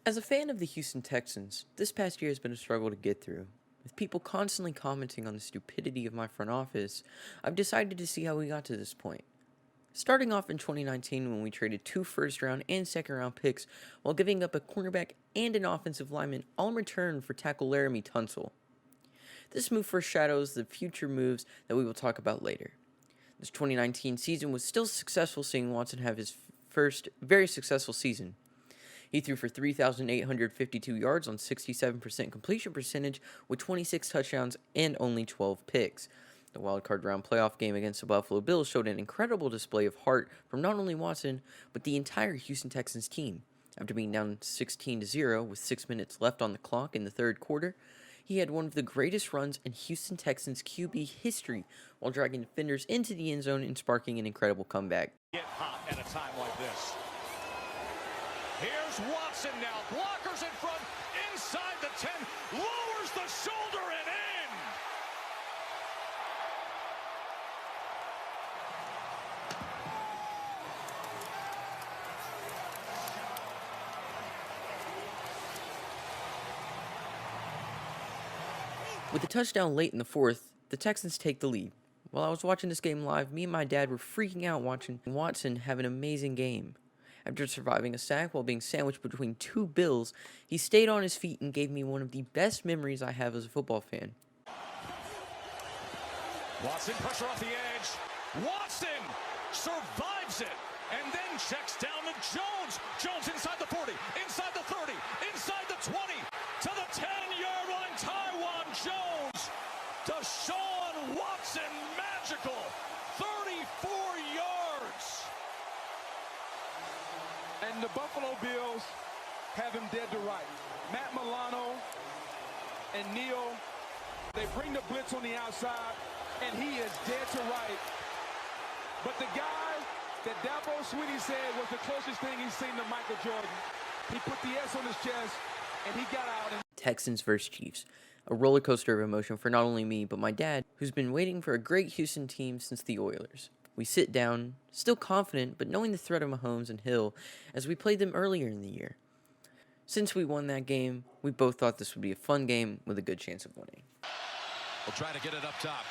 As a fan of the Houston Texans, this past year has been a struggle to get through. With people constantly commenting on the stupidity of my front office, I've decided to see how we got to this point. Starting off in 2019 when we traded 2 first round and second round picks while giving up a cornerback and an offensive lineman all in return for tackle Laramie Tunsil. This move foreshadows the future moves that we will talk about later. This 2019 season was still successful, seeing Watson have his first very successful season. He threw for 3,852 yards on 67% completion percentage with 26 touchdowns and only 12 picks. The wildcard round playoff game against the Buffalo Bills showed an incredible display of heart from not only Watson, but the entire Houston Texans team. After being down 16-0 with 6 minutes left on the clock in the third quarter, he had one of the greatest runs in Houston Texans QB history while dragging defenders into the end zone and sparking an incredible comeback. Get hot at a time like this. Here's Watson now. Blockers in front. Inside the 10. Lowers the shoulder and in. With a touchdown late in the fourth, the Texans take the lead. While I was watching this game live, me and my dad were freaking out watching Watson have an amazing game. After surviving a sack while being sandwiched between 2 Bills, he stayed on his feet and gave me one of the best memories I have as a football fan. Watson, pressure off the edge. Watson survives it and then checks down to Jones. Jones inside the 40, inside the 30, inside the 20, to the 10-yard line. Taiwan Jones. Deshaun Watson, magical. 34 yards. And the Buffalo Bills have him dead to right. Matt Milano and Neal, they bring the blitz on the outside, and he is dead to right. But the guy that Dabo Swinney said was the closest thing he's seen to Michael Jordan, he put the S on his chest, and he got out. Texans vs. Chiefs. A roller coaster of emotion for not only me, but my dad, who's been waiting for a great Houston team since the Oilers. We sit down, still confident, but knowing the threat of Mahomes and Hill as we played them earlier in the year. Since we won that game, we both thought this would be a fun game with a good chance of winning. We'll try to get it up top.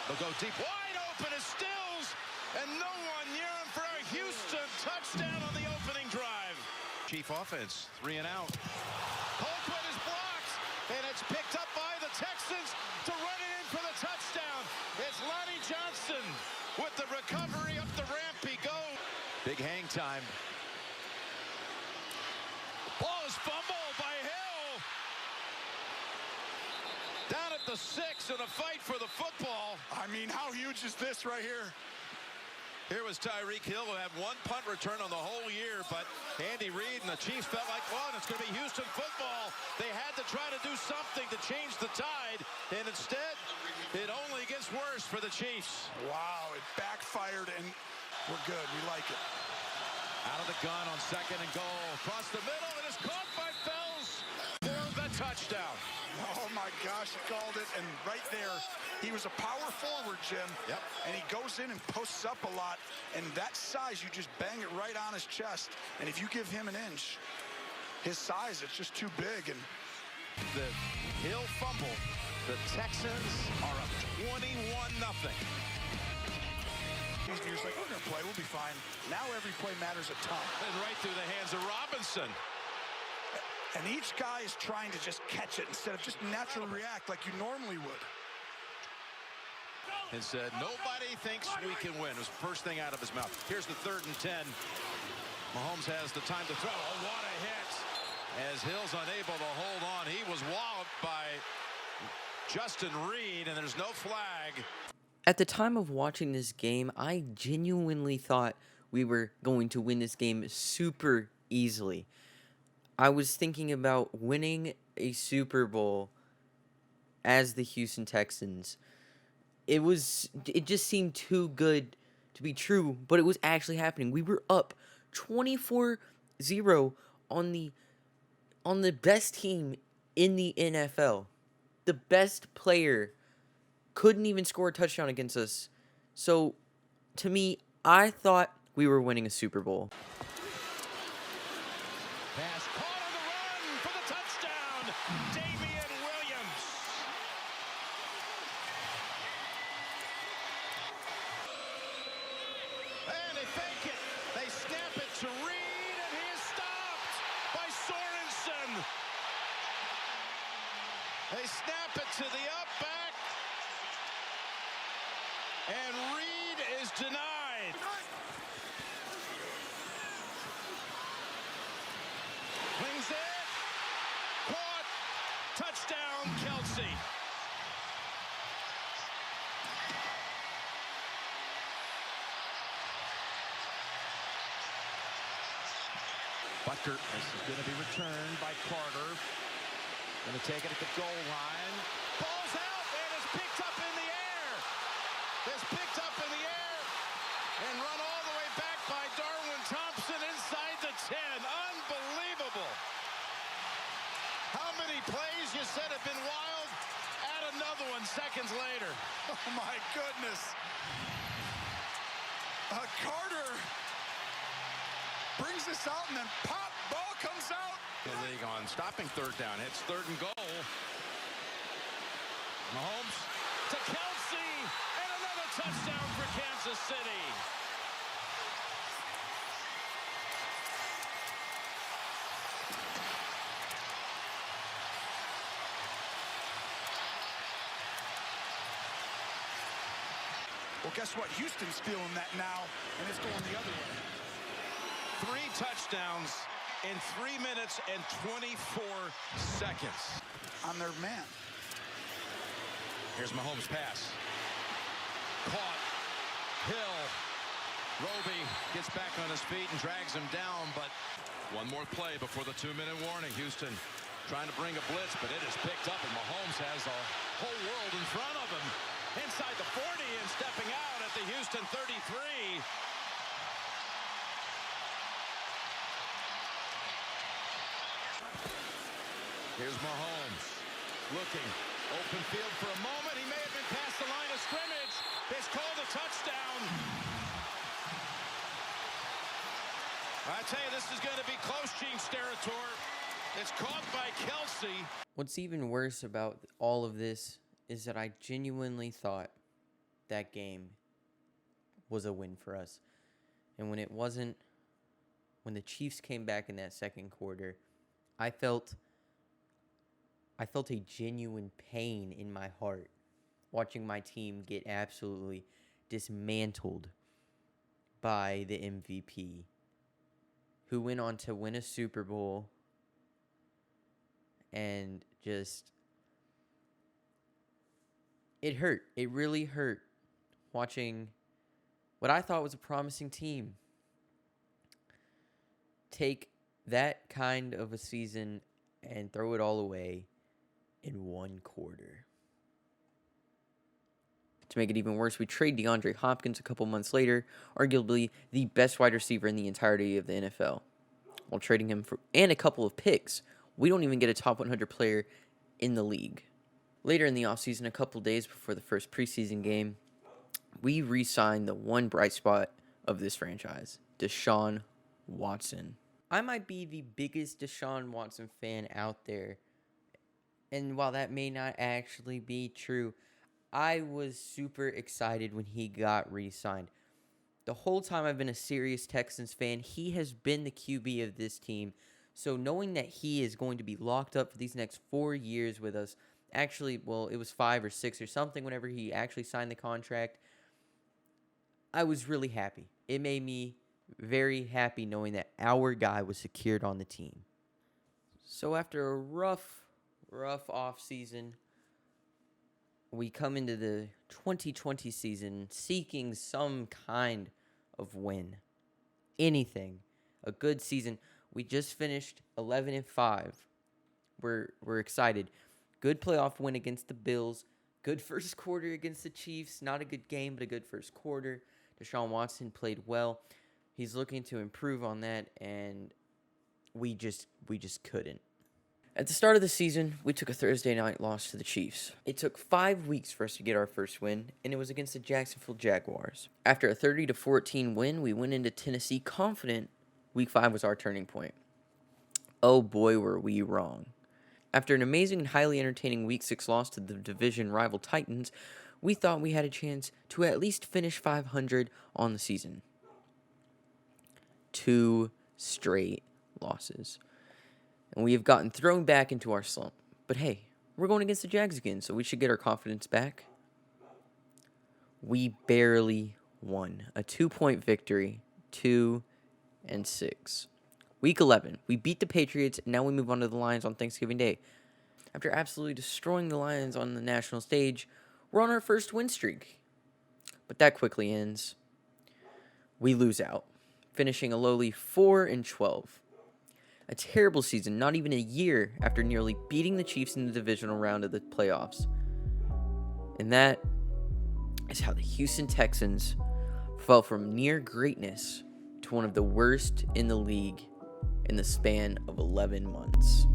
They'll go deep, wide open as Stills, and no one near him for a Houston touchdown on the opening drive. Chief offense, 3 and out. Colquitt is blocked, and it's picked up by the Texans to run it in for the touchdown. It's Lonnie Johnson with the recovery up the ramp. He goes. Big hang time. Ball is fumbled by Hill. Down at the 6 in a fight for the football. I mean, how huge is this right here? Here was Tyreek Hill, who had 1 punt return on the whole year, but Andy Reid and the Chiefs felt like, well, it's going to be Houston football. They had to try to do something to change the tide, and instead, it only gets worse for the Chiefs. Wow, it backfired, and we're good. We like it. Out of the gun on 2nd and goal. Across the middle, and it's caught by Fells for the touchdown. Oh, my gosh, he called it, and right there, he was a power forward, Jim. Yep. And he goes in and posts up a lot, and that size, you just bang it right on his chest, and if you give him an inch, his size, it's just too big. And the Hill fumble. The Texans are up 21-0. you're just like, we're going to play, we'll be fine. Now every play matters a ton. And right through the hands of Robinson. And each guy is trying to just catch it instead of just naturally react like you normally would. And said, nobody thinks we can win. It was the first thing out of his mouth. Here's the 3rd and 10. Mahomes has the time to throw. Oh, what a hit. As Hill's unable to hold on. He was walloped by Justin Reed, and there's no flag. At the time of watching this game, I genuinely thought we were going to win this game super easily. I was thinking about winning a Super Bowl as the Houston Texans. It just seemed too good to be true, but it was actually happening. We were up 24-0 on the best team in the NFL. The best player couldn't even score a touchdown against us. So, to me, I thought we were winning a Super Bowl. Pass caught on for the touchdown, Damian Williams. And they fake it. They snap it to Reed, and he is stopped by Sorensen. They snap it to the up back, and Reed is denied. Wings it. Caught. Touchdown, Kelsey. Butker, this is going to be returned by Carter. Going to take it at the goal line. Ball's out, and it's picked up in the air. It's picked up in the air and run all the way back by Darwin Thompson inside the 10. Unbelievable. How many plays you said have been wild? Add another one seconds later. Oh, my goodness. Carter brings this out, and then pop, ball comes out. The league on stopping third down. Hits third and goal. Mahomes to Kelsey, and another touchdown for Kansas City. Well, guess what? Houston's feeling that now, and it's going the other way. 3 touchdowns in 3 minutes and 24 seconds. On their man. Here's Mahomes' pass. Caught. Hill. Roby gets back on his feet and drags him down, but one more play before the 2-minute warning. Houston trying to bring a blitz, but it is picked up, and Mahomes has a whole world in front of him. Inside the 40 and stepping out at the Houston 33. Here's Mahomes looking. Open field for a moment. He may have been past the line of scrimmage. It's called a touchdown. I tell you, this is going to be close Chiefs territory. It's caught by Kelsey. What's even worse about all of this is that I genuinely thought that game was a win for us. And when it wasn't, when the Chiefs came back in that second quarter, I felt a genuine pain in my heart watching my team get absolutely dismantled by the MVP, who went on to win a Super Bowl, and just, it hurt. It really hurt watching what I thought was a promising team take that kind of a season and throw it all away in one quarter. To make it even worse, we trade DeAndre Hopkins a couple months later, arguably the best wide receiver in the entirety of the NFL. While trading him for and a couple of picks, we don't even get a top 100 player in the league. Later in the offseason, a couple days before the first preseason game, we re-signed the one bright spot of this franchise, Deshaun Watson. I might be the biggest Deshaun Watson fan out there, and while that may not actually be true, I was super excited when he got re-signed. The whole time I've been a serious Texans fan, he has been the QB of this team. So knowing that he is going to be locked up for these next 4 years with us, actually, well, it was 5 or 6 or something whenever he actually signed the contract, I was really happy. It made me very happy knowing that our guy was secured on the team. So after a rough off season, we come into the 2020 season seeking some kind of win. Anything. A good season. We just finished 11-5. We're excited. Good playoff win against the Bills. Good first quarter against the Chiefs. Not a good game, but a good first quarter. Deshaun Watson played well. He's looking to improve on that, and we just couldn't. At the start of the season, we took a Thursday night loss to the Chiefs. It took 5 weeks for us to get our first win, and it was against the Jacksonville Jaguars. After a 30-14 win, we went into Tennessee confident Week 5 was our turning point. Oh boy, were we wrong. After an amazing and highly entertaining Week 6 loss to the division rival Titans, we thought we had a chance to at least finish 500 on the season. 2 straight losses. And we have gotten thrown back into our slump. But hey, we're going against the Jags again, so we should get our confidence back. We barely won. A 2-point victory, 2-6. Week 11, we beat the Patriots, and now we move on to the Lions on Thanksgiving Day. After absolutely destroying the Lions on the national stage, we're on our first win streak. But that quickly ends. We lose out, finishing a lowly 4-12. A terrible season, not even a year after nearly beating the Chiefs in the divisional round of the playoffs. And that is how the Houston Texans fell from near greatness to one of the worst in the league in the span of 11 months.